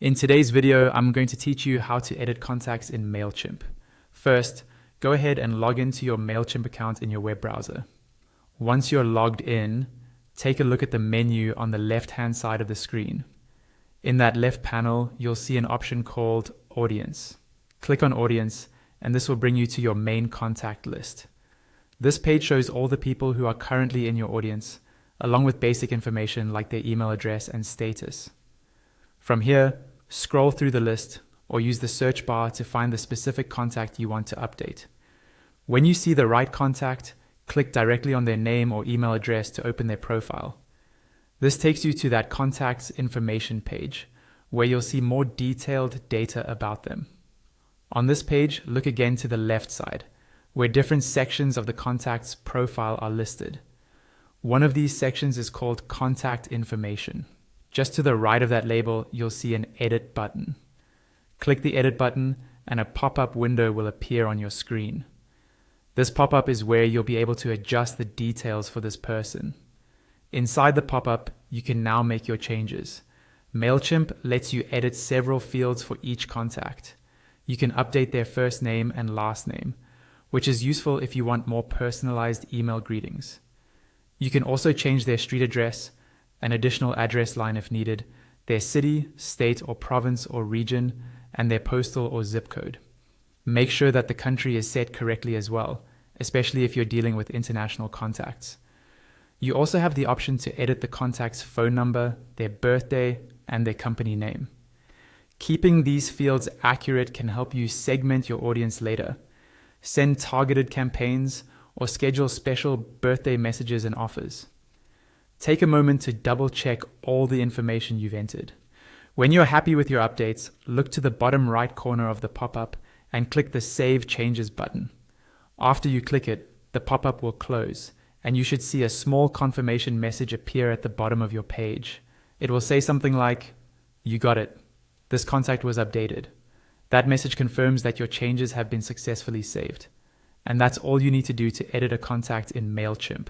In today's video, I'm going to teach you how to edit contacts in Mailchimp. First, go ahead and log into your Mailchimp account in your web browser. Once you're logged in, take a look at the menu on the left-hand side of the screen. In that left panel, you'll see an option called Audience. Click on Audience, and this will bring you to your main contact list. This page shows all the people who are currently in your audience, along with basic information like their email address and status. From here, scroll through the list or use the search bar to find the specific contact you want to update. When you see the right contact, click directly on their name or email address to open their profile. This takes you to that contact's information page, where you'll see more detailed data about them. On this page, look again to the left side, where different sections of the contact's profile are listed. One of these sections is called Contact Information. Just to the right of that label, you'll see an Edit button. Click the Edit button and a pop-up window will appear on your screen. This pop-up is where you'll be able to adjust the details for this person. Inside the pop-up, you can now make your changes. Mailchimp lets you edit several fields for each contact. You can update their first name and last name, which is useful if you want more personalized email greetings. You can also change their street address, an additional address line if needed, their city, state or province or region, and their postal or zip code. Make sure that the country is set correctly as well, especially if you're dealing with international contacts. You also have the option to edit the contact's phone number, their birthday, and their company name. Keeping these fields accurate can help you segment your audience later, send targeted campaigns, or schedule special birthday messages and offers. Take a moment to double check all the information you've entered. When you're happy with your updates, look to the bottom right corner of the pop-up and click the Save Changes button. After you click it, the pop-up will close, and you should see a small confirmation message appear at the bottom of your page. It will say something like, "You got it. This contact was updated." That message confirms that your changes have been successfully saved. And that's all you need to do to edit a contact in Mailchimp.